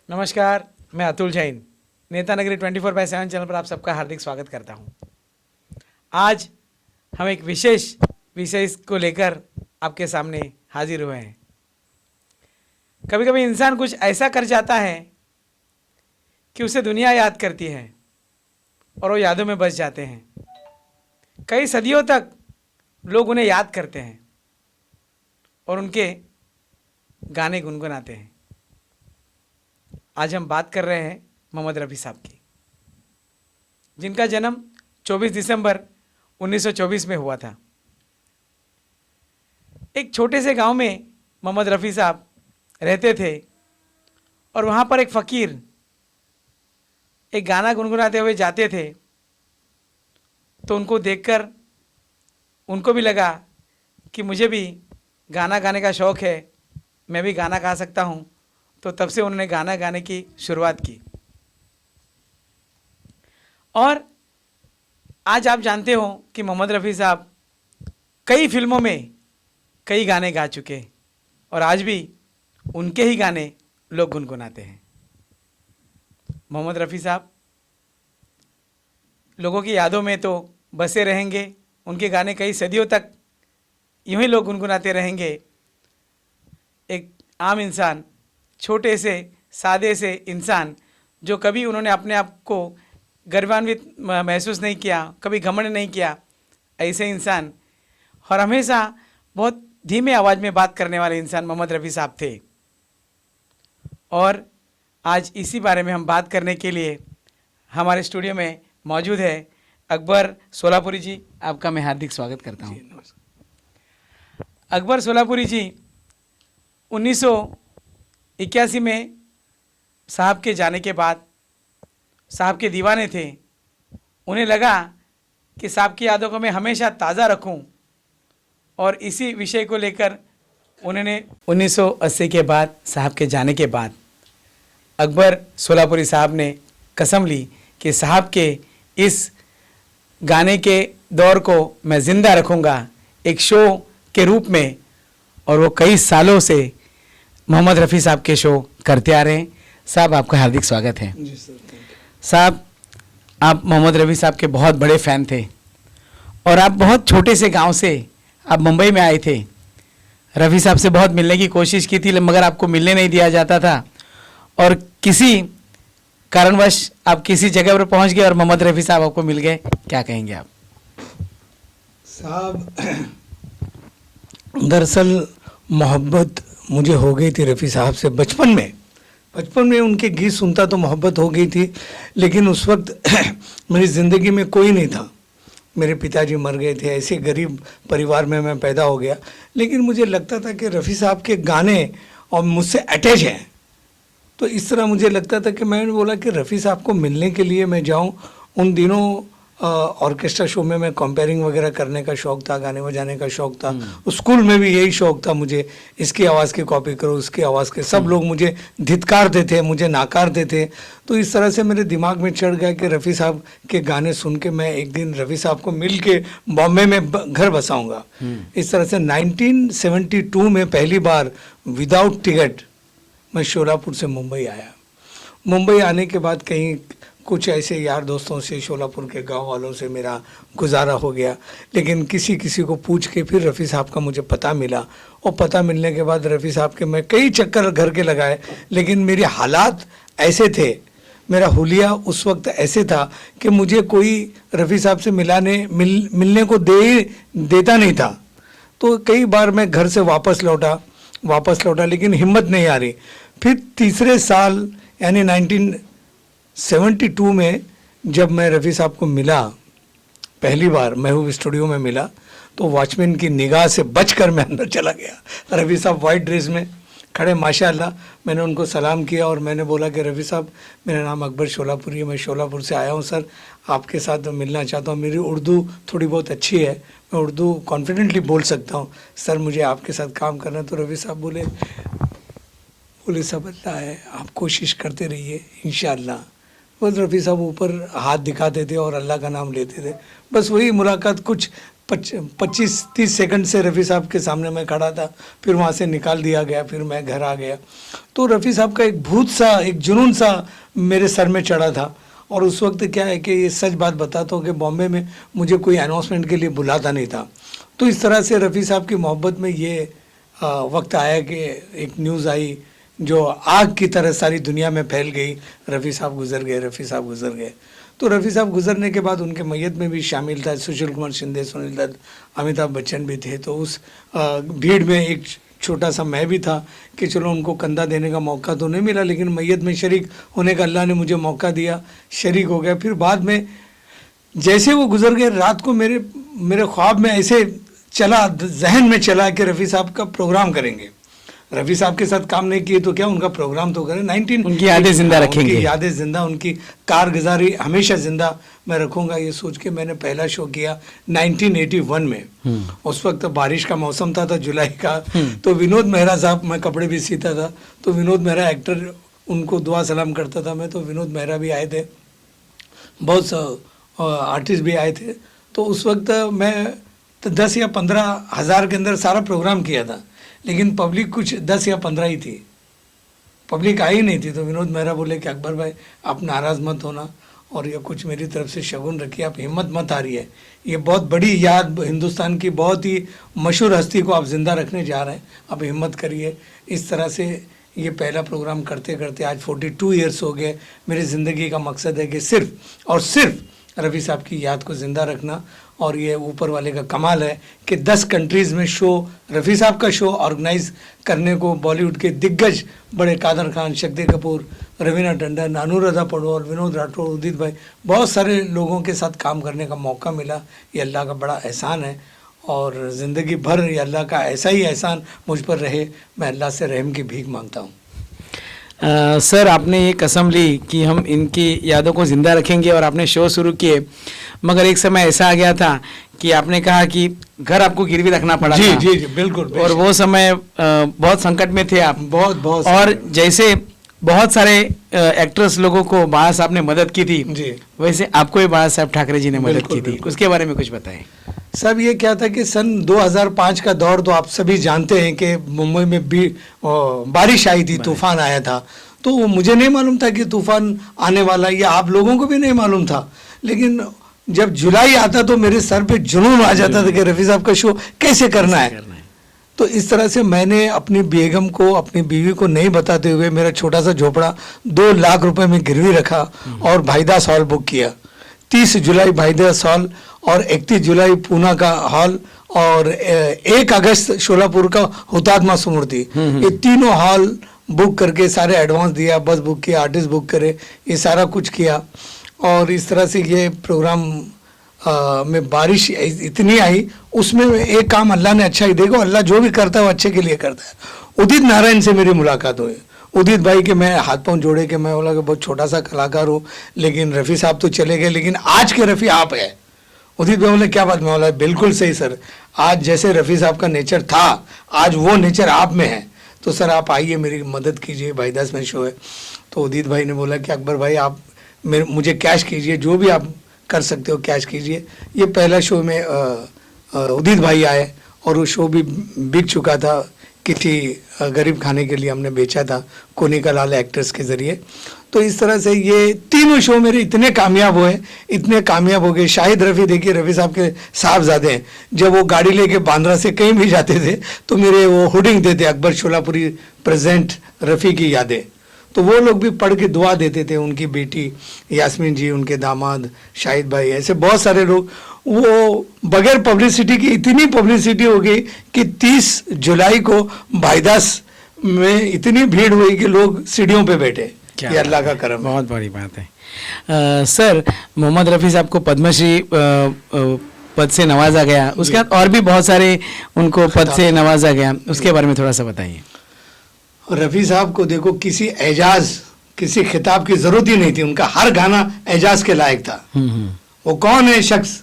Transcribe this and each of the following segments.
नमस्कार, मैं अतुल जैन नेता नगरी 24/7 चैनल पर आप सबका हार्दिक स्वागत करता हूं। आज हम एक विशेष विषय को लेकर आपके सामने हाजिर हुए हैं। कभी कभी इंसान कुछ ऐसा कर जाता है कि उसे दुनिया याद करती है और वो यादों में बस जाते हैं। कई सदियों तक लोग उन्हें याद करते हैं और उनके गाने गुनगुनाते हैं। आज हम बात कर रहे हैं मोहम्मद रफ़ी साहब की, जिनका जन्म 24 दिसंबर 1924 में हुआ था। एक छोटे से गांव में मोहम्मद रफ़ी साहब रहते थे और वहाँ पर एक फ़कीर एक गाना गुनगुनाते हुए जाते थे, तो उनको देखकर उनको भी लगा कि मुझे भी गाना गाने का शौक़ है, मैं भी गाना गा सकता हूँ। तो तब से उन्होंने गाना गाने की शुरुआत की। और आज आप जानते हो कि मोहम्मद रफ़ी साहब कई फिल्मों में कई गाने गा चुके और आज भी उनके ही गाने लोग गुनगुनाते हैं। मोहम्मद रफ़ी साहब लोगों की यादों में तो बसे रहेंगे, उनके गाने कई सदियों तक यूं ही लोग गुनगुनाते रहेंगे। एक आम इंसान, छोटे से सादे से इंसान, जो कभी उन्होंने अपने आप को गर्वान्वित महसूस नहीं किया, कभी घमंड नहीं किया, ऐसे इंसान और हमेशा बहुत धीमे आवाज़ में बात करने वाले इंसान मोहम्मद रफ़ी साहब थे। और आज इसी बारे में हम बात करने के लिए हमारे स्टूडियो में मौजूद है अकबर सोलापुरी जी। आपका मैं हार्दिक स्वागत करता हूँ। अकबर सोलापुरी जी 1981 में साहब के जाने के बाद साहब के दीवाने थे। उन्हें लगा कि साहब की यादों को मैं हमेशा ताज़ा रखूं और इसी विषय को लेकर उन्होंने 1980 के बाद साहब के जाने के बाद अकबर सोलापुरी साहब ने कसम ली कि साहब के इस गाने के दौर को मैं ज़िंदा रखूंगा एक शो के रूप में। और वो कई सालों से मोहम्मद रफ़ी साहब के शो करते आ रहे हैं। साहब आपका हार्दिक स्वागत है। जी सर, साहब, आप मोहम्मद रफ़ी साहब के बहुत बड़े फ़ैन थे और आप बहुत छोटे से गांव से आप मुंबई में आए थे। रफ़ी साहब से बहुत मिलने की कोशिश की थी, मगर आपको मिलने नहीं दिया जाता था और किसी कारणवश आप किसी जगह पर पहुंच गए और मोहम्मद रफ़ी साहब आपको मिल गए। क्या कहेंगे आप? साहब दरअसल मोहब्बत मुझे हो गई थी रफ़ी साहब से बचपन में उनके गीत सुनता तो मोहब्बत हो गई थी, लेकिन उस वक्त मेरी ज़िंदगी में कोई नहीं था। मेरे पिताजी मर गए थे, ऐसे गरीब परिवार में मैं पैदा हो गया। लेकिन मुझे लगता था कि रफ़ी साहब के गाने और मुझसे अटैच हैं। तो इस तरह मुझे लगता था कि मैंने बोला कि रफ़ी साहब को मिलने के लिए मैं जाऊं। उन दिनों ऑर्केस्ट्रा शो में मैं कंपेयरिंग वगैरह करने का शौक़ था, गाने बजाने का शौक़ था। स्कूल में भी यही शौक़ था मुझे, इसकी आवाज़ की कॉपी करो, उसकी आवाज़ के। सब लोग मुझे धित्कारते थे, मुझे नाकारते थे। तो इस तरह से मेरे दिमाग में चढ़ गया कि रफ़ी साहब के गाने सुन के मैं एक दिन रफ़ी साहब को मिल के बॉम्बे में घर बसाऊँगा। इस तरह से 1972 में पहली बार विदाउट टिकट मैं शोलापुर से मुंबई आया। मुंबई आने के बाद कहीं कुछ ऐसे यार दोस्तों से, शोलापुर के गांव वालों से मेरा गुजारा हो गया। लेकिन किसी को पूछ के फिर रफ़ी साहब का मुझे पता मिला और पता मिलने के बाद रफ़ी साहब के मैं कई चक्कर घर के लगाए, लेकिन मेरे हालात ऐसे थे, मेरा हुलिया उस वक्त ऐसे था कि मुझे कोई रफ़ी साहब से मिलने को देता नहीं था। तो कई बार मैं घर से वापस लौटा, लेकिन हिम्मत नहीं आ रही। फिर तीसरे साल यानी 1972 में जब मैं रफ़ी साहब को मिला पहली बार, महबूब स्टूडियो में मिला, तो वॉचमैन की निगाह से बचकर मैं अंदर चला गया। रफ़ी साहब वाइट ड्रेस में खड़े, माशाअल्लाह। मैंने उनको सलाम किया और मैंने बोला कि रफ़ी साहब, मेरा नाम अकबर शोलापुरी है, मैं शोलापुर से आया हूँ सर, आपके साथ मिलना चाहता हूँ। मेरी उर्दू थोड़ी बहुत अच्छी है, मैं उर्दू कॉन्फिडेंटली बोल सकता हूँ, सर मुझे आपके साथ काम करना है। तो रफ़ी साहब बोले सब अल्लाह है, आप कोशिश करते रहिए इंशाअल्लाह। बस रफ़ी साहब ऊपर हाथ दिखाते थे और अल्लाह का नाम लेते थे। बस वही मुलाकात कुछ 25-30 सेकंड से रफ़ी साहब के सामने मैं खड़ा था, फिर वहाँ से निकाल दिया गया, फिर मैं घर आ गया। तो रफ़ी साहब का एक भूत सा, एक जुनून सा मेरे सर में चढ़ा था। और उस वक्त क्या है कि ये सच बात बताता हूँ कि बॉम्बे में मुझे कोई अनाउंसमेंट के लिए बुलाता नहीं था। तो इस तरह से रफ़ी साहब की मोहब्बत में ये वक्त आया कि एक न्यूज़ आई जो आग की तरह सारी दुनिया में फैल गई, रफ़ी साहब गुजर गए, रफ़ी साहब गुजर गए। तो रफ़ी साहब गुजरने के बाद उनके मैयत में भी शामिल था सुशील कुमार शिंदे, सुनील दत्त, अमिताभ बच्चन भी थे। तो उस भीड़ में एक छोटा सा मैं भी था कि चलो उनको कंधा देने का मौका तो नहीं मिला, लेकिन मैयत में शरीक होने का अल्लाह ने मुझे मौका दिया, शरीक हो गया। फिर बाद में जैसे वो गुजर गए, रात को मेरे ख्वाब में ऐसे चला, जहन में चला कि रफ़ी साहब का प्रोग्राम करेंगे। रफ़ी साहब के साथ काम नहीं किए तो क्या, उनका प्रोग्राम तो करें। उनकी यादें जिंदा रखेंगे, उनकी यादें जिंदा, उनकी कारगुजारी हमेशा जिंदा मैं रखूंगा, ये सोच के मैंने पहला शो किया 1981 में। उस वक्त बारिश का मौसम था, जुलाई का। तो विनोद मेहरा साहब, मैं कपड़े भी सीता था, तो विनोद मेहरा एक्टर, उनको दुआ सलाम करता था मैं। तो विनोद मेहरा भी आए थे, बहुत से आर्टिस्ट भी आए थे। तो उस वक्त मैं 10 या 15 हज़ार के अंदर सारा प्रोग्राम किया था, लेकिन पब्लिक कुछ 10 या 15 ही थी, पब्लिक आई नहीं थी। तो विनोद मेहरा बोले कि अकबर भाई आप नाराज़ मत होना, और ये कुछ मेरी तरफ से शगुन रखिए, आप हिम्मत मत हारिए, ये बहुत बड़ी याद, हिंदुस्तान की बहुत ही मशहूर हस्ती को आप ज़िंदा रखने जा रहे हैं, आप हिम्मत करिए। इस तरह से ये पहला प्रोग्राम करते करते आज 42 ईयर्स हो गए। मेरी ज़िंदगी का मकसद है कि सिर्फ और सिर्फ रफ़ी साहब की याद को ज़िंदा रखना। और ये ऊपर वाले का कमाल है कि 10 कंट्रीज़ में शो, रफ़ी साहब का शो ऑर्गेनाइज करने को बॉलीवुड के दिग्गज बड़े कादर खान, शक्ति कपूर, रवीना टंडन, अनुराधा पौडवाल, विनोद राठौड़, उदित भाई, बहुत सारे लोगों के साथ काम करने का मौका मिला। ये अल्लाह का बड़ा एहसान है, और ज़िंदगी भर ये अल्लाह का ऐसा ही एहसान मुझ पर रहे। मैं अल्लाह से रहम की भीख मांगता हूँ। सर, आपने ये कसम ली कि हम इनकी यादों को ज़िंदा रखेंगे, और आपने शो शुरू किए, मगर एक समय ऐसा आ गया था कि आपने कहा कि घर आपको गिरवी रखना पड़ा जी, था। जी जी बिल्कुल। और वो समय बहुत संकट में थे आप, बहुत और जैसे बहुत सारे एक्ट्रेस लोगों को बाला साहब ने मदद की थी, जी, वैसे आपको भी बाला साहब ठाकरे जी ने मदद बिल्कुल, की थी। बिल्कुल। उसके बारे में कुछ बताएं। सब ये क्या था कि सन 2005 का दौर तो आप सभी जानते हैं कि मुंबई में भी बारिश आई थी, तूफान आया था। तो वो मुझे नहीं मालूम था कि तूफान आने वाला, या आप लोगों को भी नहीं मालूम था। लेकिन जब जुलाई आता तो मेरे सर पे जुनून आ जाता था कि रफ़ी साहब का शो कैसे करना है। तो इस तरह से मैंने अपनी बेगम को, अपनी बीवी को नहीं बताते हुए मेरा छोटा सा झोपड़ा 2 लाख रुपए में गिरवी रखा और भाईदास हॉल बुक किया। 30 जुलाई भाईदास हॉल, और 31 जुलाई पूना का हॉल, और 1 अगस्त शोलापुर का हुतात्मा स्मृति। ये तीनों हॉल बुक करके सारे एडवांस दिया, बस बुक किया, आर्टिस्ट बुक करे, ये सारा कुछ किया। और इस तरह से ये प्रोग्राम में बारिश इतनी आई, उसमें एक काम अल्लाह ने अच्छा ही, देखो अल्लाह जो भी करता है वो अच्छे के लिए करता है। उदित नारायण से मेरी मुलाकात हुई। उदित भाई के मैं हाथ पांव जोड़े के मैं बोला कि बहुत छोटा सा कलाकार हूँ, लेकिन रफ़ी साहब तो चले गए, लेकिन आज के रफ़ी आप है। उदित भाई बोले क्या बात, मैं बोला बिल्कुल सही सर, आज जैसे रफ़ी साहब का नेचर था, आज वो नेचर आप में है। तो सर आप आइए, मेरी मदद कीजिए, भाईदास में शो है। तो उदित भाई ने बोला कि अकबर भाई आप मुझे कैश कीजिए, जो भी आप कर सकते हो कैश कीजिए। ये पहला शो में उदित भाई आए, और वो शो भी बिक चुका था, किसी गरीब खाने के लिए हमने बेचा था कोनिका लाल एक्टर्स के ज़रिए। तो इस तरह से ये तीनों शो मेरे इतने कामयाब हुए, इतने कामयाब हो गए। शाहिद रफ़ी, देखिए रफ़ी साहब के साहबजादे हैं, जब वो गाड़ी लेके बांद्रा से कहीं भी जाते थे तो मेरे वो होर्डिंग देते, अकबर शोलापुरी प्रेजेंट रफ़ी की यादें। तो वो लोग भी पढ़ के दुआ देते थे, उनकी बेटी यास्मीन जी, उनके दामाद शाहिद भाई, ऐसे बहुत सारे लोग। वो बगैर पब्लिसिटी की इतनी पब्लिसिटी हो गई कि 30 जुलाई को भाईदास में इतनी भीड़ हुई कि लोग सीढ़ियों पे बैठे। ये अल्लाह का करम है। बहुत बड़ी बात है। सर, मोहम्मद रफ़ी साहब को पद्मश्री पद से नवाजा गया, उसके बाद और भी बहुत सारे उनको पद से नवाजा गया, उसके बारे में थोड़ा सा बताइए। रफ़ी साहब को देखो किसी एजाज, किसी खिताब की जरूरत ही नहीं थी, उनका हर गाना एजाज के लायक था। वो कौन है शख्स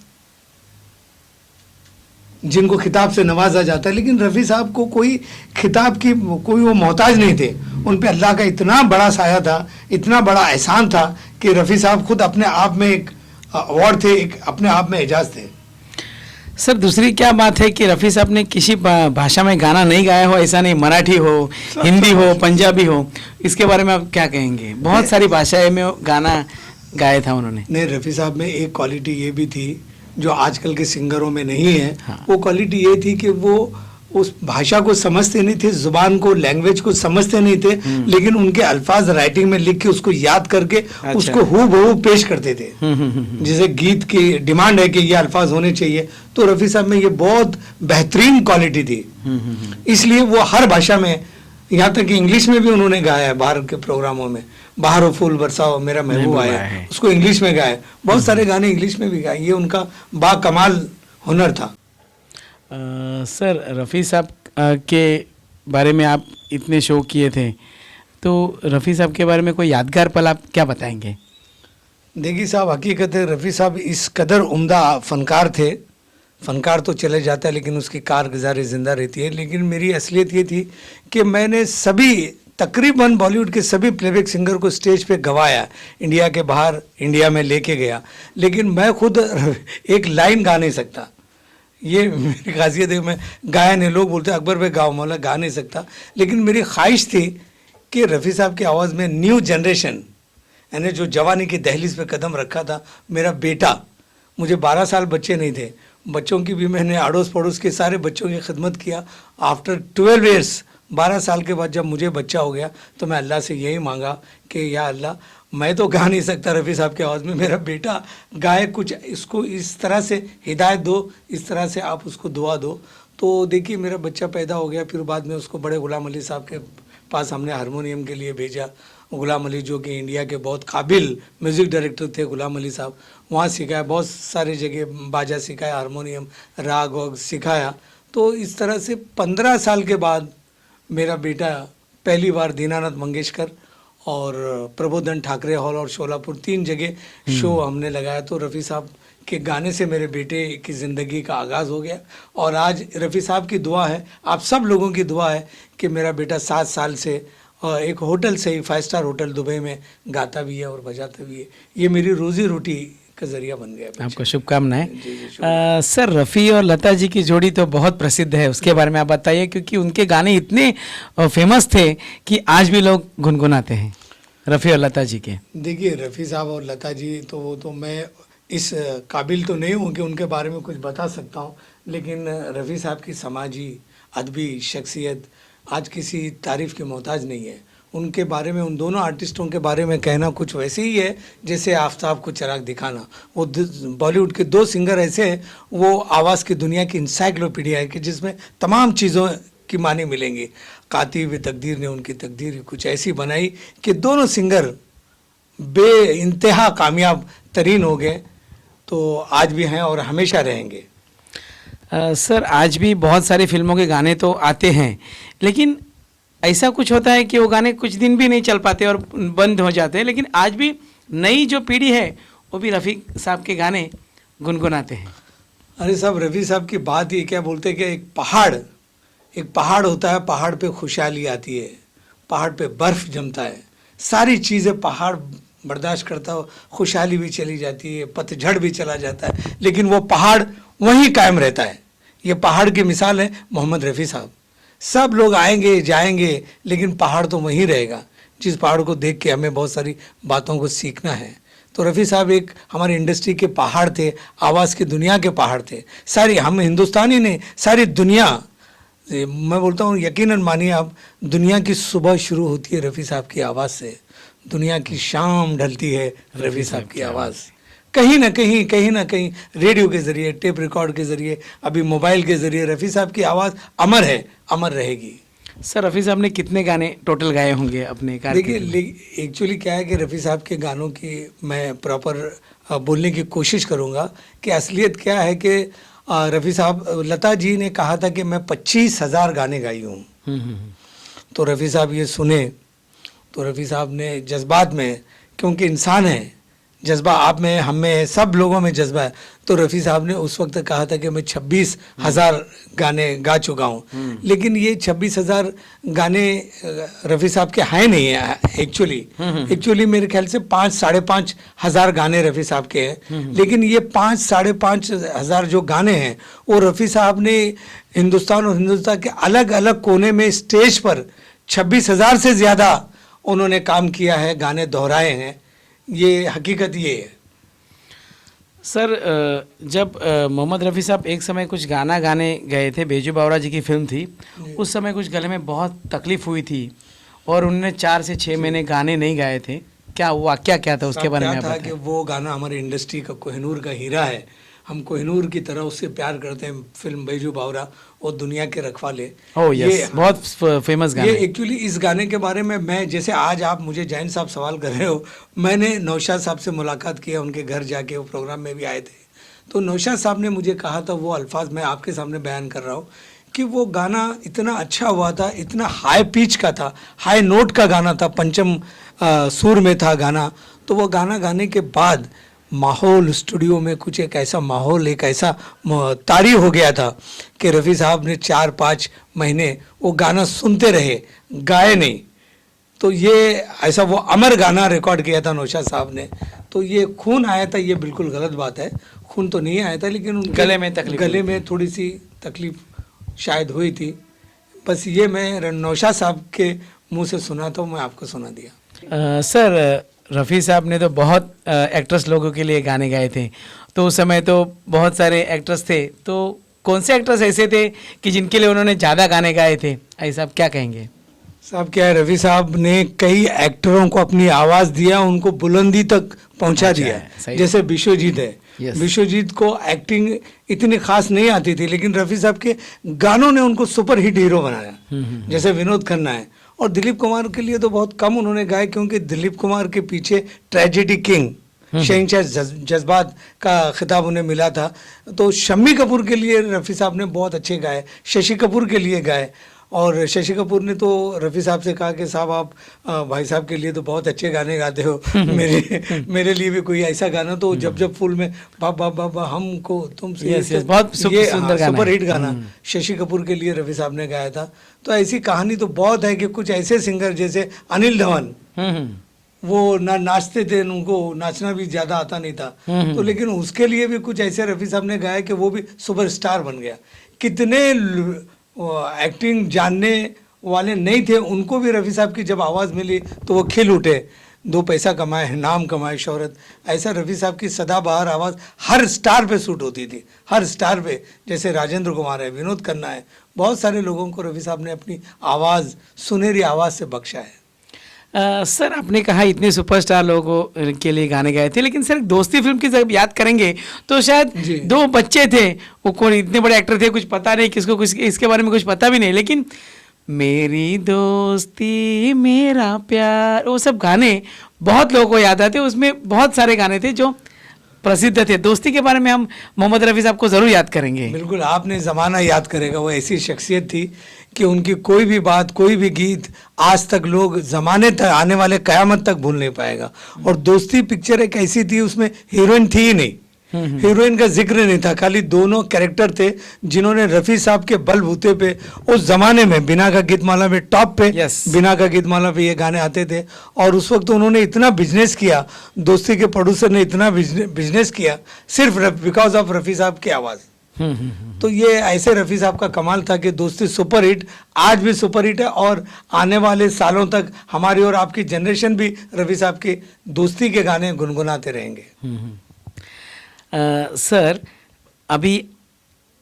जिनको खिताब से नवाजा जाता है, लेकिन रफ़ी साहब को कोई खिताब की कोई वो मोहताज नहीं थे। उन पे अल्लाह का इतना बड़ा साया था, इतना बड़ा एहसान था कि रफ़ी साहब खुद अपने आप में एक अवार्ड थे, एक अपने आप में एजाज थे। सर दूसरी क्या बात है कि रफ़ी साहब ने किसी भाषा में गाना नहीं गाया हो, ऐसा नहीं, मराठी हो, हिंदी हो, पंजाबी हो, इसके बारे में आप क्या कहेंगे? बहुत सारी भाषाएं में गाना गाया था उन्होंने। नहीं, रफ़ी साहब में एक क्वालिटी ये भी थी जो आजकल के सिंगरों में नहीं है। हाँ। वो क्वालिटी ये थी कि वो उस भाषा को समझते नहीं थे, जुबान को, लैंग्वेज को समझते नहीं थे, लेकिन उनके अल्फाज राइटिंग में लिख के उसको याद करके उसको हूबहू पेश करते थे। जैसे गीत की डिमांड है कि ये अल्फाज होने चाहिए, तो रफ़ी साहब में ये बहुत बेहतरीन क्वालिटी थी। इसलिए वो हर भाषा में, यहाँ तक कि इंग्लिश में भी उन्होंने गाया है बाहर के प्रोग्रामों में। बाहर हो फूल बरसाओ मेरा महबूब आया है, उसको इंग्लिश में गाया। बहुत सारे गाने इंग्लिश में भी गाए। ये उनका बाकमाल हुनर था। सर रफ़ी साहब के बारे में आप इतने शो किए थे, तो रफ़ी साहब के बारे में कोई यादगार पल आप क्या बताएंगे? देखिए साहब, हकीकत है रफ़ी साहब इस कदर उम्दा फनकार थे। फनकार तो चले जाता है लेकिन उसकी कारगुजारी ज़िंदा रहती है। लेकिन मेरी असलियत ये थी कि मैंने तकरीबन बॉलीवुड के सभी प्लेबैक सिंगर को स्टेज पे गवाया, इंडिया के बाहर, इंडिया में लेके गया, लेकिन मैं खुद एक लाइन गा नहीं सकता। ये मेरी खासियत है, मैं गाया नहीं। लोग बोलते अकबर भाई गाओ, मौला गा नहीं सकता। लेकिन मेरी ख्वाहिश थी कि रफ़ी साहब की आवाज़ में न्यू जनरेशन, यानी जो जवानी की दहलीज पे कदम रखा था, मेरा बेटा, मुझे 12 साल बच्चे नहीं थे, बच्चों की भी मैंने अड़ोस पड़ोस के सारे बच्चों की खिदमत किया। आफ्टर 12 ईयर्स, 12 साल के बाद जब मुझे बच्चा हो गया, तो मैं अल्लाह से यही मांगा कि या अल्लाह, मैं तो गा नहीं सकता रफ़ी साहब की आवाज़ में, मेरा बेटा गाए, कुछ इसको इस तरह से हिदायत दो, इस तरह से आप उसको दुआ दो। तो देखिए मेरा बच्चा पैदा हो गया। फिर बाद में उसको बड़े गुलाम अली साहब के पास हमने हारमोनियम के लिए भेजा। गुलाम अली जो कि इंडिया के बहुत काबिल म्यूज़िक डायरेक्टर थे, गुलाम अली साहब, वहाँ सिखाया। बहुत सारी जगह बाजा सिखाया, हारमोनियम, राग वाग सिखाया। तो इस तरह से 15 साल के बाद मेरा बेटा पहली बार दीनानाथ मंगेशकर और प्रबोधन ठाकरे हॉल और शोलापुर 3 जगह शो हमने लगाया। तो रफ़ी साहब के गाने से मेरे बेटे की ज़िंदगी का आगाज़ हो गया। और आज रफ़ी साहब की दुआ है, आप सब लोगों की दुआ है कि मेरा बेटा 7 साल से एक होटल से ही, 5 स्टार होटल दुबई में गाता भी है और बजाता भी है। ये मेरी रोज़ी रोटी का जरिया बन गया। आपको शुभकामनाएं। सर रफ़ी और लता जी की जोड़ी तो बहुत प्रसिद्ध है, उसके बारे में आप बताइए, क्योंकि उनके गाने इतने फेमस थे कि आज भी लोग गुनगुनाते हैं रफ़ी और लता जी के। देखिए रफ़ी साहब और लता जी तो वो तो मैं इस काबिल तो नहीं हूँ कि उनके बारे में कुछ बता सकता हूँ, लेकिन रफ़ी साहब की समाजी अदबी शख्सियत आज किसी तारीफ़ की मोहताज नहीं है। उनके बारे में, उन दोनों आर्टिस्टों के बारे में कहना कुछ वैसे ही है जैसे आफताब को चिराग दिखाना। वो बॉलीवुड के 2 सिंगर ऐसे हैं, वो आवाज़ की दुनिया की इंसाइक्लोपीडिया है कि जिसमें तमाम चीज़ों की माने मिलेंगी। काती हुई तकदीर ने उनकी तकदीर कुछ ऐसी बनाई कि दोनों सिंगर बे इंतहा कामयाब तरीन हो गए। तो आज भी हैं और हमेशा रहेंगे। सर आज भी बहुत सारी फिल्मों के गाने तो आते हैं, लेकिन ऐसा कुछ होता है कि वो गाने कुछ दिन भी नहीं चल पाते और बंद हो जाते हैं, लेकिन आज भी नई जो पीढ़ी है वो भी रफ़ी साहब के गाने गुनगुनाते हैं। अरे साहब, रफ़ी साहब की बात ये क्या बोलते हैं कि एक पहाड़ होता है, पहाड़ पे खुशहाली आती है, पहाड़ पे बर्फ़ जमता है, सारी चीज़ें पहाड़ बर्दाश्त करता हो, खुशहाली भी चली जाती है, पतझड़ भी चला जाता है, लेकिन वो पहाड़ वहीं कायम रहता है। ये पहाड़ की मिसाल है मोहम्मद रफ़ी साहब। सब लोग आएंगे जाएंगे, लेकिन पहाड़ तो वहीं रहेगा, जिस पहाड़ को देख के हमें बहुत सारी बातों को सीखना है। तो रफ़ी साहब एक हमारी इंडस्ट्री के पहाड़ थे, आवाज़ की दुनिया के पहाड़ थे। सारी, हम हिंदुस्तानी नहीं, सारी दुनिया, मैं बोलता हूँ यकीनन मानिए आप, दुनिया की सुबह शुरू होती है रफ़ी साहब की आवाज़ से, दुनिया की शाम ढलती है रफ़ी साहब की आवाज़। कहीं ना कहीं रेडियो के ज़रिए, टेप रिकॉर्ड के ज़रिए, अभी मोबाइल के ज़रिए रफ़ी साहब की आवाज़ अमर है, अमर रहेगी। सर रफ़ी साहब ने कितने गाने टोटल गाए होंगे अपने देखिए एक्चुअली क्या है कि रफ़ी साहब के गानों की मैं प्रॉपर बोलने की कोशिश करूँगा कि असलियत क्या है कि रफ़ी साहब, लता जी ने कहा था कि मैं 25,000 गाने गाई हूँ। तो रफ़ी साहब ये सुने तो रफ़ी साहब ने जज्बात में, क्योंकि इंसान है, जज्बा आप में, हम में है, सब लोगों में जज्बा है। तो रफ़ी साहब ने उस वक्त कहा था कि मैं 26,000 गाने गा चुका हूँ, लेकिन ये 26,000 गाने रफ़ी साहब के हैं नहीं है एक्चुअली मेरे ख्याल से 5-5.5 हज़ार गाने रफ़ी साहब के हैं। लेकिन ये 5-5.5 हज़ार जो गाने हैं वो रफ़ी साहब ने हिंदुस्तान और हिंदुस्तान के अलग अलग कोने में स्टेज पर 26,000 से ज़्यादा उन्होंने काम किया है, गाने दोहराए हैं। ये हकीकत ये है। सर जब मोहम्मद रफ़ी साहब एक समय कुछ गाना गाने गए थे, बेजू बावरा जी की फिल्म थी, उस समय कुछ गले में बहुत तकलीफ हुई थी और उन्होंने 4 से 6 महीने गाने नहीं गाए थे। क्या हुआ, क्या था उसके बारे में आप था बताएं। कि वो गाना हमारी इंडस्ट्री का कोहिनूर का हीरा है, हम कोहिनूर की तरह उससे प्यार करते हैं। फिल्म बैजू बावरा और दुनिया के रखवाले, ओह यस, बहुत फेमस गाना ये है। एक्चुअली इस गाने के बारे में मैं, जैसे आज आप मुझे जैन साहब सवाल कर रहे हो, मैंने नौशाद साहब से मुलाकात किया, उनके घर जाके, वो प्रोग्राम में भी आए थे। तो नौशाद साहब ने मुझे कहा था, वो अल्फाज मैं आपके सामने बयान कर रहा हूँ कि वो गाना इतना अच्छा हुआ था, इतना हाई पिच का था, हाई नोट का गाना था, पंचम सुर में था गाना। तो वो गाना गाने के बाद माहौल स्टूडियो में कुछ एक ऐसा माहौल, एक ऐसा तारी हो गया था कि रफ़ी साहब ने 4-5 महीने वो गाना सुनते रहे, गाए नहीं। तो ये ऐसा वो अमर गाना रिकॉर्ड किया था नौशाद साहब ने। तो ये खून आया था, ये बिल्कुल गलत बात है, खून तो नहीं आया था, लेकिन उनके गले में थोड़ी सी तकलीफ शायद हुई थी। बस ये मैं नौशाद साहब के मुंह से सुना था, मैं आपको सुना दिया। सर रफ़ी साहब ने तो बहुत एक्ट्रेस लोगों के लिए गाने गाए थे, तो उस समय तो बहुत सारे एक्ट्रेस थे, तो कौन से एक्ट्रेस ऐसे थे कि जिनके लिए उन्होंने ज़्यादा गाने गाए थे, ऐसा आप क्या कहेंगे? साहब क्या है, रफ़ी साहब ने कई एक्टरों को अपनी आवाज़ दिया, उनको बुलंदी तक पहुंचा दिया। जैसे विश्वजीत है, Yes. विश्वजीत को एक्टिंग इतनी खास नहीं आती थी, लेकिन रफ़ी साहब के गानों ने उनको सुपर हिट हीरो बनाया। जैसे विनोद खन्ना है, और दिलीप कुमार के लिए तो बहुत कम उन्होंने गाए, क्योंकि दिलीप कुमार के पीछे ट्रेजेडी किंग, शहंशाह जज्बात का खिताब उन्हें मिला था। तो शम्मी कपूर के लिए रफ़ी साहब ने बहुत अच्छे गाए, शशि कपूर के लिए गाए। और शशि कपूर ने तो रफ़ी साहब से कहा कि साहब आप भाई साहब के लिए तो बहुत अच्छे गाने गाते हो, मेरे लिए भी कोई ऐसा गाना। तो जब फूल में बाबा बाबा हमको तुमसे, बहुत सुंदर गाना, सुपर हिट गाना शशि कपूर के लिए रफ़ी साहब ने गाया था। तो ऐसी कहानी तो बहुत है कि कुछ ऐसे सिंगर जैसे अनिल धवन, वो ना नाचते थे, उनको नाचना भी ज़्यादा आता नहीं था, तो लेकिन उसके लिए भी कुछ ऐसे रफ़ी साहब ने गाया कि वो भी सुपरस्टार बन गया। कितने एक्टिंग जानने वाले नहीं थे, उनको भी रफ़ी साहब की जब आवाज़ मिली तो वो खिल उठे, 2 पैसा कमाए, नाम कमाए, शोहरत। ऐसा रफ़ी साहब की सदाबहार आवाज़ हर स्टार पे सूट होती थी, हर स्टार पे। जैसे राजेंद्र कुमार है, विनोद खन्ना है, बहुत सारे लोगों को रफ़ी साहब ने अपनी आवाज़, सुनहरी आवाज़ से बख्शा है। सर आपने कहा इतने सुपरस्टार लोगों के लिए गाने गाए थे, लेकिन सर दोस्ती फिल्म की जब याद करेंगे तो शायद 2 बच्चे थे, वो कौन इतने बड़े एक्टर थे, कुछ पता नहीं किसको, कुछ इसके बारे में कुछ पता भी नहीं, लेकिन मेरी दोस्ती मेरा प्यार, वो सब गाने बहुत लोगों को याद आते। उसमें बहुत सारे गाने थे जो प्रसिद्ध थे। दोस्ती के बारे में हम मोहम्मद रफ़ी साहब को ज़रूर याद करेंगे। बिल्कुल, आपने ज़माना याद करेगा। वो ऐसी शख्सियत थी कि उनकी कोई भी बात, कोई भी गीत आज तक लोग ज़माने तक, आने वाले क़यामत तक भूल नहीं पाएगा। और दोस्ती पिक्चर एक ऐसी थी, उसमें हीरोइन थी ही नहीं, हीरोइन का जिक्र नहीं था, खाली दोनों कैरेक्टर थे जिन्होंने रफ़ी साहब के बलबूते पे उस जमाने में बिना का गीतमाला में टॉप पे, बिना का गीतमाला पे ये गाने आते थे। और उस वक्त उन्होंने इतना बिजनेस किया, दोस्ती के प्रोड्यूसर ने इतना बिजनेस किया सिर्फ बिकॉज ऑफ रफ़ी साहब की आवाज़। तो ये ऐसे रफ़ी साहब का कमाल था कि दोस्ती सुपर हिट, आज भी सुपर हिट है, और आने वाले सालों तक हमारी और आपकी जनरेशन भी रफ़ी साहब की दोस्ती के गाने गुनगुनाते रहेंगे। सर अभी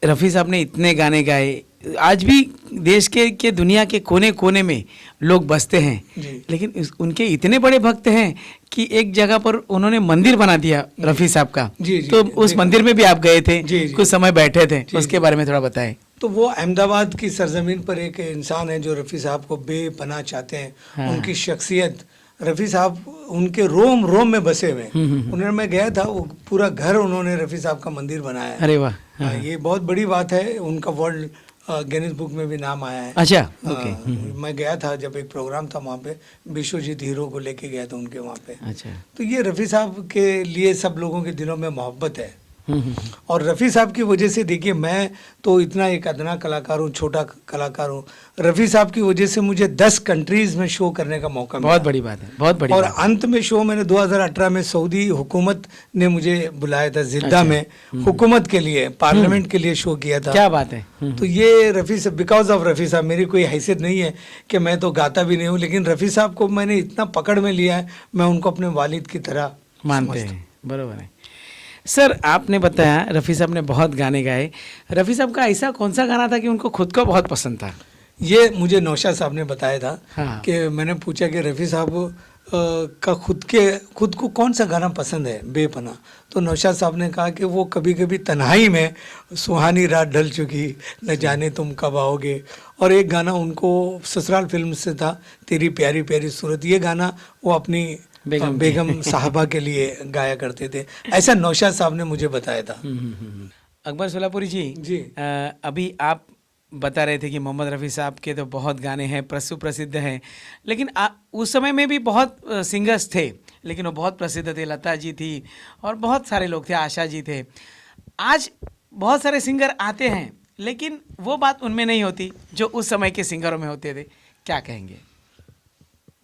रफ़ी साहब ने इतने गाने गाए, आज भी देश के दुनिया के कोने कोने में लोग बसते हैं, लेकिन उनके इतने बड़े भक्त हैं कि एक जगह पर उन्होंने मंदिर बना दिया रफ़ी साहब का। तो उस मंदिर में भी आप गए थे, कुछ समय बैठे थे, उसके बारे में थोड़ा बताएं। तो वो अहमदाबाद की सरजमीन पर एक इंसान है जो रफ़ी साहब को बेपनाह चाहते हैं। उनकी शख्सियत, रफ़ी साहब उनके रोम रोम में बसे हुए। उन्होंने, मैं गया था, वो पूरा घर उन्होंने रफ़ी साहब का मंदिर बनाया है। अरे वाह, ये बहुत बड़ी बात है। उनका वर्ल्ड गिनीज बुक में भी नाम आया है। अच्छा, हाँ, ओके। मैं गया था जब एक प्रोग्राम था वहाँ पे, विश्वजीत हीरो को लेके गया था उनके वहाँ पे। अच्छा। तो ये रफ़ी साहब के लिए सब लोगों के दिलों में मोहब्बत है। हम्म। और रफ़ी साहब की वजह से देखिए, मैं तो इतना एक अदना कलाकार हूँ, छोटा कलाकार हूँ। रफ़ी साहब की वजह से मुझे 10 कंट्रीज़ में शो करने का मौका मिला। बहुत बड़ी बात है, बहुत बड़ी और बात है। अंत में शो मैंने 2018 में सऊदी हुकूमत ने मुझे बुलाया था जिद्दा अच्छा। में, हुकूमत के लिए, पार्लियामेंट के लिए शो किया था। क्या बात है। तो ये रफ़ी साहब, बिकॉज ऑफ रफ़ी साहब, मेरी कोई हैसियत नहीं है कि मैं तो गाता भी नहीं हूँ, लेकिन रफ़ी साहब को मैंने इतना पकड़ में लिया है, मैं उनको अपने वालिद की तरह मानते समझता हूँ। हैं, बरोबर है। सर, आपने बताया रफ़ी साहब ने बहुत गाने गाए। रफ़ी साहब का ऐसा कौन सा गाना था कि उनको खुद को बहुत पसंद था? ये मुझे नौशाद साहब ने बताया था। हाँ। कि मैंने पूछा कि रफ़ी साहब का खुद को कौन सा गाना पसंद है, बेपना। तो नौशाद साहब ने कहा कि वो कभी कभी तन्हाई में, सुहानी रात ढल चुकी, न जाने तुम कब आओगे। और एक गाना उनको ससुराल फिल्म से था, तेरी प्यारी प्यारी सूरत। ये गाना वो अपनी बेगम साहबा के लिए गाया करते थे। ऐसा नौशाद साहब ने मुझे बताया था। अकबर सोलापुरी जी, जी। अभी आप बता रहे थे कि मोहम्मद रफ़ी साहब के तो बहुत गाने हैं, प्रसिद्ध हैं, लेकिन उस समय में भी बहुत सिंगर्स थे, लेकिन वो बहुत प्रसिद्ध थे। लता जी थी और बहुत सारे लोग थे, आशा जी थे। आज बहुत सारे सिंगर आते हैं, लेकिन वो बात उनमें नहीं होती जो उस समय के सिंगरों में होते थे। क्या कहेंगे?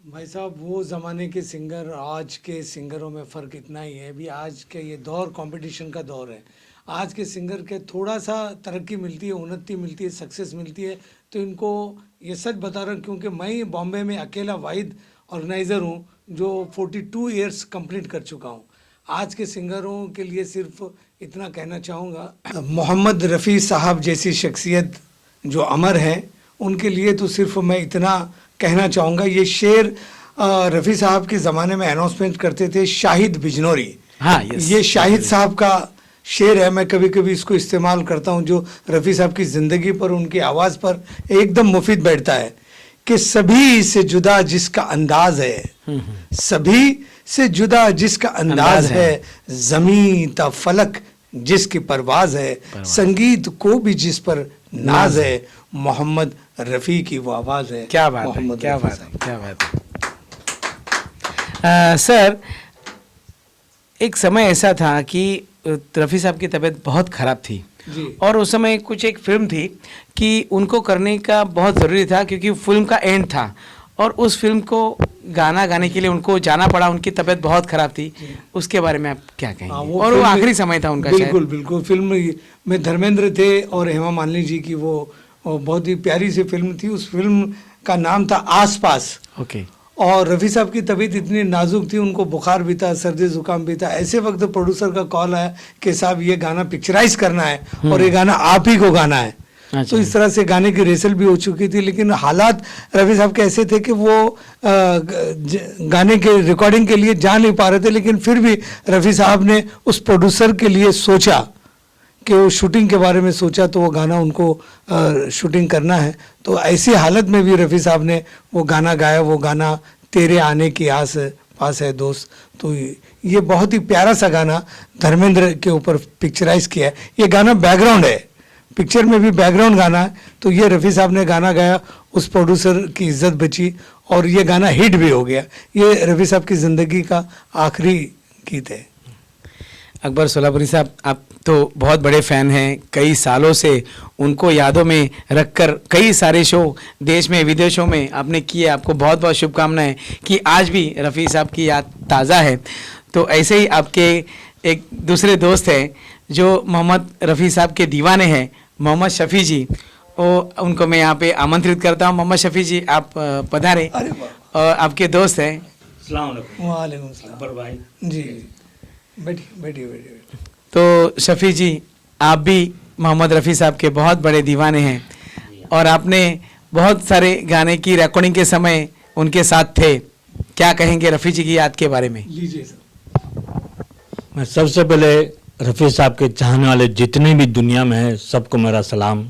भाई साहब, वो ज़माने के सिंगर आज के सिंगरों में फ़र्क इतना ही है। अभी आज के ये दौर कंपटीशन का दौर है। आज के सिंगर के थोड़ा सा तरक्की मिलती है, उन्नति मिलती है, सक्सेस मिलती है, तो इनको, ये सच बता रहा हूँ क्योंकि मैं बॉम्बे में अकेला वाहिद ऑर्गेनाइज़र हूँ जो 42 ईयर्स कंप्लीट कर चुका हूँ। आज के सिंगरों के लिए सिर्फ इतना कहना चाहूँगा, मोहम्मद रफ़ी साहब जैसी शख्सियत जो अमर हैं, उनके लिए तो सिर्फ मैं इतना कहना चाहूँगा। ये शेर रफ़ी साहब के ज़माने में अनाउंसमेंट करते थे, शाहिद बिजनौरी। हाँ, ये शाहिद साहब का शेर है, मैं कभी कभी इसको इस्तेमाल करता हूँ, जो रफ़ी साहब की ज़िंदगी पर, उनकी आवाज़ पर एकदम मुफीद बैठता है कि सभी से जुदा जिसका अंदाज है, सभी से जुदा जिसका अंदाज है, ज़मीं ता फलक जिसकी परवाज़ है, संगीत को भी जिस पर नाज है, मोहम्मद रफ़ी की वो आवाज़ है। क्या बात है, मोहम्मद क्या रफ़ी बात है, साहब। क्या बात है। सर, एक समय ऐसा था कि रफ़ी साहब की तबीयत बहुत ख़राब थी जी। और उस समय कुछ एक फिल्म थी कि उनको करने का बहुत ज़रूरी था, क्योंकि फिल्म का एंड था और उस फिल्म को गाना गाने के लिए उनको जाना पड़ा। उनकी तबीयत बहुत ख़राब थी, उसके बारे में आप क्या कहेंगे? हाँ, और वो आखिरी समय था उनका। बिल्कुल बिल्कुल। फिल्म में धर्मेंद्र थे और हेमा मालिनी जी की वो बहुत ही प्यारी सी फिल्म थी। उस फिल्म का नाम था आस पास। ओके। और रफ़ी साहब की तबीयत इतनी नाजुक थी, उनको बुखार भी था, सर्दी ज़ुकाम भी था। ऐसे वक्त प्रोड्यूसर का कॉल आया कि साहब ये गाना पिक्चराइज करना है और ये गाना आप ही को गाना है। अच्छा। तो इस तरह से गाने की रेसल भी हो चुकी थी, लेकिन हालात रफ़ी साहब के ऐसे थे कि वो गाने के रिकॉर्डिंग के लिए जा नहीं पा रहे थे, लेकिन फिर भी रफ़ी साहब ने उस प्रोड्यूसर के लिए सोचा कि वो शूटिंग के बारे में सोचा, तो वो गाना उनको शूटिंग करना है। तो ऐसी हालत में भी रफ़ी साहब ने वो गाना गाया। वो गाना तेरे आने की आस पास है दोस्त। तो ये बहुत ही प्यारा सा गाना धर्मेंद्र के ऊपर पिक्चराइज किया है। ये गाना बैकग्राउंड है, पिक्चर में भी बैकग्राउंड गाना है। तो ये रफ़ी साहब ने गाना गाया, उस प्रोड्यूसर की इज्जत बची और ये गाना हिट भी हो गया। ये रफ़ी साहब की ज़िंदगी का आखिरी गीत है। अकबर सोलापुरी साहब, आप तो बहुत बड़े फ़ैन हैं, कई सालों से उनको यादों में रखकर कई सारे शो देश में विदेशों में आपने किए। आपको बहुत बहुत शुभकामनाएं कि आज भी रफ़ी साहब की याद ताज़ा है। तो ऐसे ही आपके एक दूसरे दोस्त हैं जो मोहम्मद रफ़ी साहब के दीवाने हैं, मोहम्मद शफ़ी जी। उनको मैं यहाँ पे आमंत्रित करता हूँ। मोहम्मद शफ़ी जी, आप पधारें। और आपके दोस्त हैं। वालेकुम सलाम भाई। जी, बैठिए। तो शफ़ी जी, आप भी मोहम्मद रफ़ी साहब के बहुत बड़े दीवाने हैं और आपने बहुत सारे गाने की रिकॉर्डिंग के समय उनके साथ थे। क्या कहेंगे रफ़ी जी की याद के बारे में? लीजिए सर। मैं सबसे पहले रफ़ी साहब के चाहने वाले जितने भी दुनिया में हैं सबको मेरा सलाम।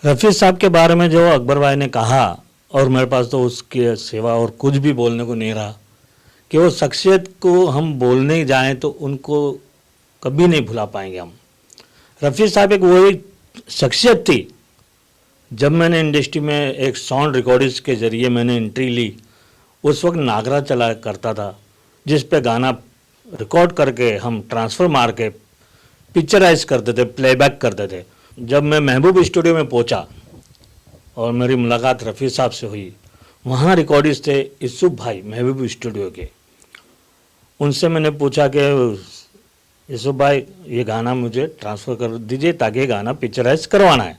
रफ़ी साहब के बारे में जो अकबर भाई ने कहा, और मेरे पास तो उसके सिवा और कुछ भी बोलने को नहीं रहा, कि वो शख्सियत को हम बोलने जाएं तो उनको कभी नहीं भुला पाएंगे हम। रफ़ी साहब एक वो एक शख्सियत थी जब मैंने इंडस्ट्री में एक साउंड रिकॉर्डिस्ट के ज़रिए मैंने एंट्री ली, उस वक्त नागरा चला करता था, जिस पे गाना रिकॉर्ड करके हम ट्रांसफ़र मार के पिक्चराइज करते थे, प्लेबैक करते थे। जब मैं महबूब स्टूडियो में पहुंचा और मेरी मुलाकात रफ़ी साहब से हुई, वहाँ रिकॉर्डिस्ट थे यूसुफ भाई महबूब स्टूडियो के। उनसे मैंने पूछा कि यूसुफ भाई ये गाना मुझे ट्रांसफ़र कर दीजिए ताकि ये गाना पिक्चराइज करवाना है।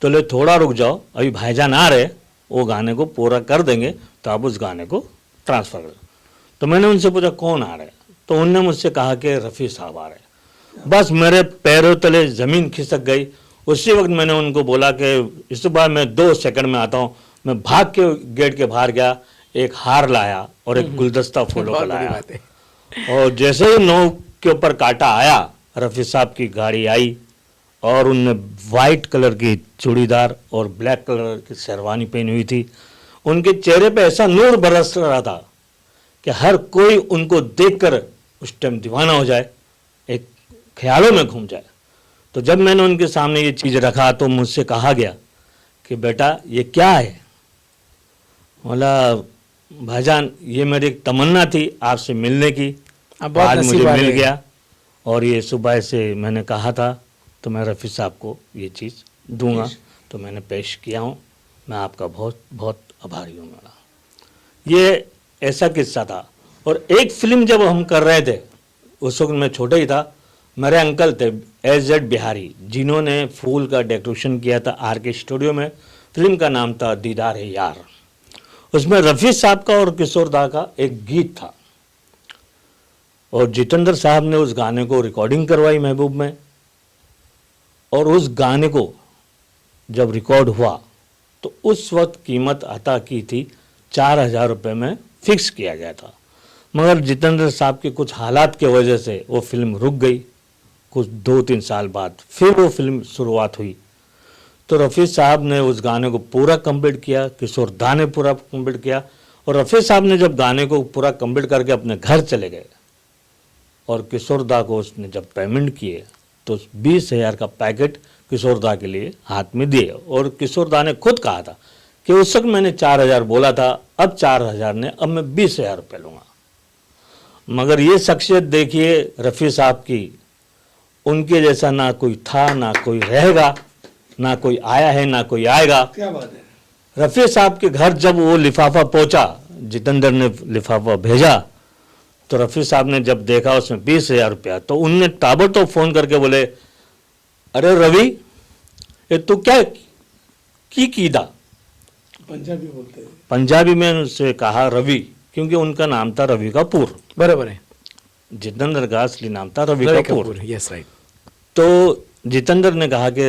तो ले थोड़ा रुक जाओ, अभी भाईजान आ रहे, वो गाने को पूरा कर देंगे तो आप उस गाने को ट्रांसफ़र कर। तो मैंने उनसे पूछा कौन आ रहे, तो उनने मुझसे कहा कि रफ़ी साहब आ रहे। बस मेरे पैरों तले ज़मीन खिसक गई। उसी वक्त मैंने उनको बोला कि यूसुफ भाई मैं 2 सेकंड में आता हूँ। मैं भाग के गेट के बाहर गया, एक हार लाया और एक गुलदस्ता फूलों का लाया, और जैसे ही 9 के ऊपर काटा आया, रफ़ी साहब की गाड़ी आई और उनने वाइट कलर की चूड़ीदार और ब्लैक कलर की शेरवानी पहनी हुई थी। उनके चेहरे पे ऐसा नूर बरस रहा था कि हर कोई उनको देखकर उस टाइम दीवाना हो जाए, एक ख्यालों में घूम जाए। तो जब मैंने उनके सामने ये चीज़ रखा तो मुझसे कहा गया कि बेटा ये क्या है। बोला भाईजान ये मेरी एक तमन्ना थी आपसे मिलने की, आज मुझे मिल गया, और ये सुबह से मैंने कहा था तो मैं रफ़ी साहब को ये चीज़ दूंगा, तो मैंने पेश किया हूँ। मैं आपका बहुत बहुत आभारी हूँ। मेरा ये ऐसा किस्सा था। और एक फिल्म जब हम कर रहे थे, उस वक्त मैं छोटा ही था, मेरे अंकल थे SZ बिहारी, जिन्होंने फूल का डेकोरेशन किया था RK स्टूडियो में। फिल्म का नाम था दीदार है यार। उसमें रफ़ी साहब का और किशोर दा का एक गीत था, और जितेंद्र साहब ने उस गाने को रिकॉर्डिंग करवाई महबूब में। और उस गाने को जब रिकॉर्ड हुआ तो उस वक्त कीमत अता की थी 4,000 रुपये में फिक्स किया गया था। मगर जितेंद्र साहब के कुछ हालात की वजह से वो फिल्म रुक गई। कुछ 2-3 साल बाद फिर वो फिल्म शुरुआत हुई, तो रफ़ी साहब ने उस गाने को पूरा कंप्लीट किया, किशोर दा ने पूरा कंप्लीट किया। और रफ़ी साहब ने जब गाने को पूरा कंप्लीट करके अपने घर चले गए और किशोर दा को उसने जब पेमेंट किए तो 20,000 का पैकेट किशोर दा के लिए हाथ में दिए। और किशोर दा ने खुद कहा था कि उस वक्त मैंने 4,000 बोला था, अब 4,000 ने, अब मैं 20,000 रुपये लूँगा। मगर ये शख्सियत देखिए रफ़ी साहब की, उनके जैसा ना कोई था, ना कोई रहेगा, ना कोई आया है, ना कोई आएगा। क्या बात है। रफ़ी साहब के घर जब वो लिफाफा पहुंचा, जितेंद्र ने लिफाफा भेजा, तो रफ़ी साहब ने जब देखा उसमें 20,000 रुपया, तो उनने ताबड़तोड़ फ़ोन करके बोले, अरे रवि ये तू क्या कीदा। पंजाबी बोलते हैं। पंजाबी में उनसे कहा रवि, क्योंकि उनका नाम था रवि कपूर। बराबर है, जितेंद्र का असली नाम था रवि कपूर। Yes right. तो जितेंद्र ने कहा कि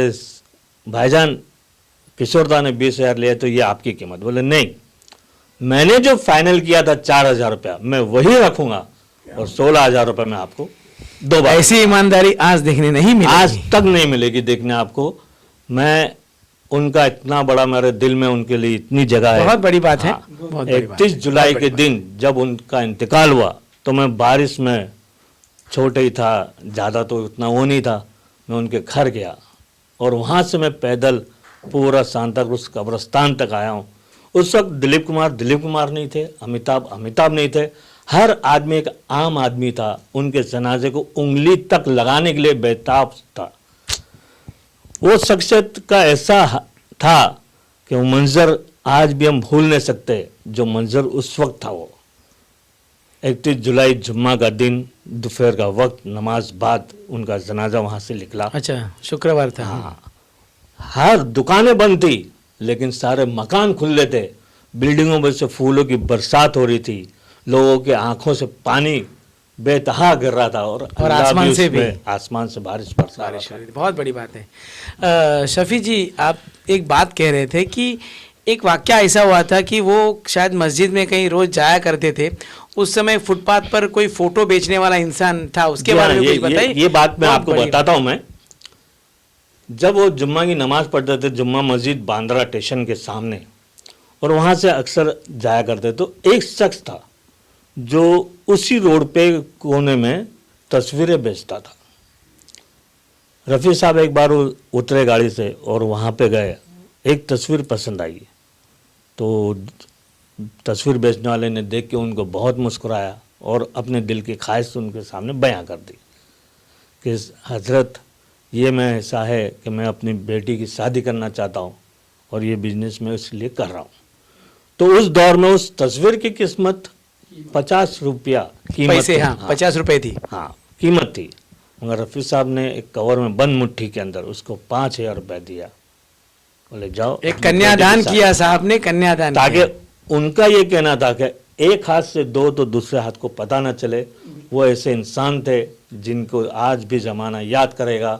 भाईजान किशोर दा ने 20,000 लिया तो ये आपकी कीमत। बोले नहीं, मैंने जो फाइनल किया था 4,000 रुपया मैं वही रखूंगा, और 16,000 रुपये में आपको दो बार। ऐसी ईमानदारी आज देखने नहीं मिली, आज तक नहीं मिलेगी देखने आपको। मैं उनका इतना बड़ा, मेरे दिल में उनके लिए इतनी जगह है। बहुत बड़ी बात है। हाँ, बहुत बड़ी बात है। 31 जुलाई के दिन जब उनका इंतकाल हुआ तो मैं बारिश में, छोटे ही था, ज़्यादा तो उतना वो नहीं था, मैं उनके घर गया और वहाँ से मैं पैदल पूरा सांताक्रूज कब्रिस्तान तक आया हूँ। उस वक्त दिलीप कुमार नहीं थे, अमिताभ नहीं थे, हर आदमी एक आम आदमी था। उनके जनाजे को उंगली तक लगाने के लिए बेताब था। वो शख्सियत का ऐसा था कि वो मंजर आज भी हम भूल नहीं सकते, जो मंजर उस वक्त था। वो 31 जुलाई जुम्मा का दिन, दोपहर का वक्त, नमाज बाद उनका जनाजा वहाँ से निकला। अच्छा, शुक्रवार था। हाँ, हर दुकानें बंद थी लेकिन सारे मकान खुले थे। बिल्डिंगों में से फूलों की बरसात हो रही थी, लोगों के आंखों से पानी बेतहा गिर रहा था, और आसमान से भी, आसमान से बारिश बरसा रही थी। बहुत बड़ी बात है। शफी जी, आप एक बात कह रहे थे कि एक वाकया ऐसा हुआ था कि वो शायद मस्जिद में कहीं रोज जाया करते थे, उस समय फुटपाथ पर कोई फोटो बेचने वाला इंसान था, उसके बारे में कुछ बताइए। ये बात मैं आपको बताता हूँ। मैं जब वो जुम्मा की नमाज पढ़ते थे, जुम्मा मस्जिद बांद्रा स्टेशन के सामने, और वहाँ से अक्सर जाया करते, तो एक शख्स था जो उसी रोड पे कोने में तस्वीरें बेचता था। रफ़ी साहब एक बार उतरे गाड़ी से और वहाँ पे गए एक तस्वीर पसंद आई, तो तस्वीर बेचने वाले ने देख के उनको बहुत मुस्कुराया और अपने दिल की ख्वाहिश उनके सामने बयां कर दी कि हजरत, ये मैं ऐसा है कि मैं अपनी बेटी की शादी करना चाहता हूँ और ये बिजनेस मैं इसलिए कर रहा हूँ। तो उस दौर में उस तस्वीर की कीमत 50 रुपया कीमत पैसे, थी। हाँ 50 रुपए थी। हाँ कीमत थी, मगर रफ़ी साहब ने एक कवर में बंद मुट्ठी के अंदर उसको 5,000 रुपये दिया। बोले जाओ, एक अपनी कन्यादान बेटी की किया साहब ने, कन्यादान ताकि किया। उनका ये कहना था कि एक हाथ से दो तो दूसरे हाथ को पता न चले। वो ऐसे इंसान थे जिनको आज भी ज़माना याद करेगा।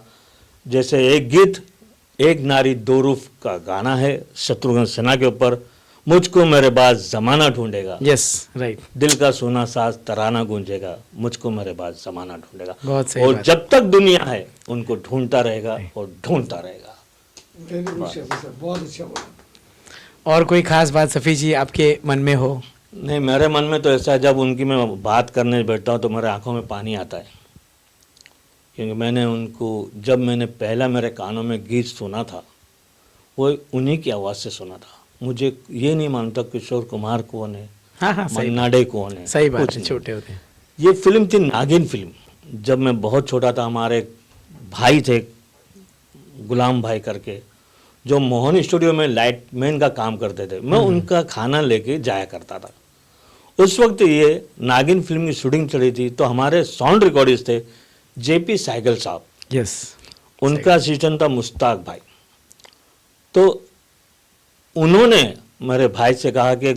जैसे एक गीत एक नारी दो रूप का गाना है शत्रुघ्न सिन्हा के ऊपर, मुझको मेरे बाद ज़माना ढूंढेगा, यस राइट, दिल का सोना साज तराना गूंजेगा, मुझको मेरे बाद ज़माना ढूंढेगा। बहुत सही और बात। जब तक दुनिया है उनको ढूंढता रहेगा और ढूंढता रहेगा। वेरी गुड शफी साहब, बहुत अच्छा बोला। और कोई खास बात सफ़ी जी आपके मन में हो? नहीं, मेरे मन में तो ऐसा है, जब उनकी मैं बात करने बैठता हूँ तो मेरे आंखों में पानी आता है, क्योंकि मैंने उनको, जब मैंने पहला मेरे कानों में गीत सुना था वो उन्हीं की आवाज़ से सुना था। मुझे ये नहीं मानता किशोर कुमार कौन है, हाँ हाँ सही मन्ना डे कौन है, सही बात कुछ है, नहीं। छोटे होते हैं। ये फिल्म थी नागिन फिल्म। जब मैं बहुत छोटा था, हमारे भाई थे गुलाम भाई करके, जो मोहन स्टूडियो में लाइटमैन का काम करते थे, मैं उनका खाना लेके जाया करता था। उस वक्त ये नागिन फिल्म की शूटिंग चली थी, तो हमारे साउंड रिकॉर्डिस्ट थे जेपी साइगल साहब, यस, उनका असिस्टेंट था मुश्ताक भाई। तो उन्होंने मेरे भाई से कहा कि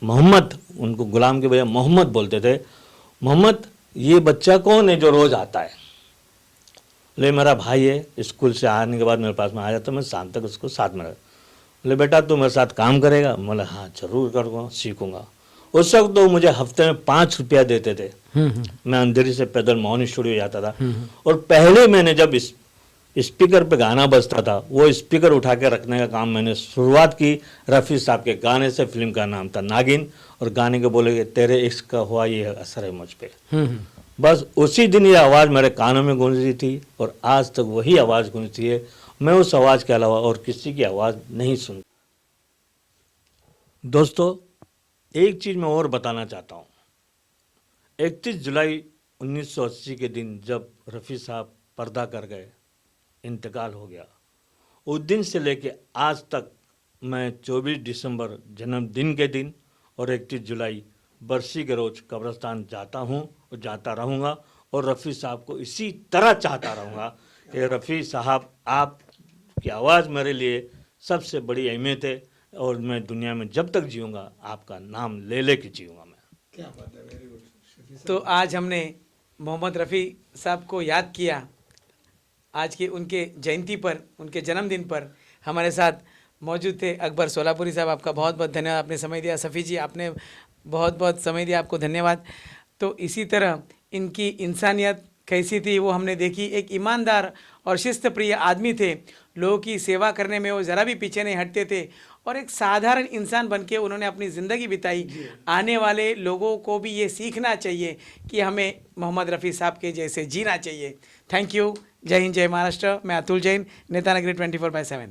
मोहम्मद, उनको गुलाम के भैया मोहम्मद बोलते थे, मोहम्मद ये बच्चा कौन है जो रोज़ आता है? बोले मेरा भाई है, स्कूल से आने के बाद मेरे पास में आ जाता, मैं शाम तक उसको साथ में रह। बोले बेटा तू मेरे साथ काम करेगा? बोले हाँ जरूर करूँगा, सीखूंगा। उस वक्त तो मुझे हफ्ते में 5 रुपया देते थे। मैं अंधेरी से पैदल मोहन स्टूडियो जाता था, और पहले मैंने जब स्पीकर पे गाना बजता था, वो स्पीकर उठा के रखने का काम मैंने शुरुआत की रफ़ी साहब के गाने से। फिल्म का नाम था नागिन, और गाने के बोले तेरे इश्क का हुआ ये असर है मुझ पे। बस उसी दिन ये आवाज़ मेरे कानों में गूंजती थी, और आज तक वही आवाज़ गूंजती है। मैं उस आवाज़ के अलावा और किसी की आवाज़ नहीं सुनता। दोस्तों, एक चीज़ मैं और बताना चाहता हूँ। 31 जुलाई 1980 के दिन जब रफ़ी साहब पर्दा कर गए, इंतकाल हो गया, उस दिन से लेके आज तक मैं 24 दिसंबर जन्मदिन के दिन और 31 जुलाई बरसी के रोज़ कब्रिस्तान जाता हूँ और जाता रहूँगा, और रफ़ी साहब को इसी तरह चाहता रहूँगा कि रफ़ी साहब आपकी आवाज़ मेरे लिए सबसे बड़ी अहमियत है, और मैं दुनिया में जब तक जीऊँगा आपका नाम ले लेके जीऊँगा मैं। क्या बात है, वेरी गुड शफी साहब। तो आज हमने मोहम्मद रफ़ी साहब को याद किया। आज के उनके जयंती पर, उनके जन्मदिन पर हमारे साथ मौजूद थे अकबर सोलापुरी साहब। आपका बहुत बहुत धन्यवाद, आपने समय दिया। सफ़ी जी आपने बहुत बहुत समय दिया, आपको धन्यवाद। तो इसी तरह इनकी इंसानियत कैसी थी वो हमने देखी। एक ईमानदार और शिस्त प्रिय आदमी थे, लोगों की सेवा करने में वो ज़रा भी पीछे नहीं हटते थे, और एक साधारण इंसान बनके उन्होंने अपनी ज़िंदगी बिताई। आने वाले लोगों को भी ये सीखना चाहिए कि हमें मोहम्मद रफ़ी साहब के जैसे जीना चाहिए। Thank you. जय हिंद, जय महाराष्ट्र। मैं अतुल जैन, नेता नगरी 24/7।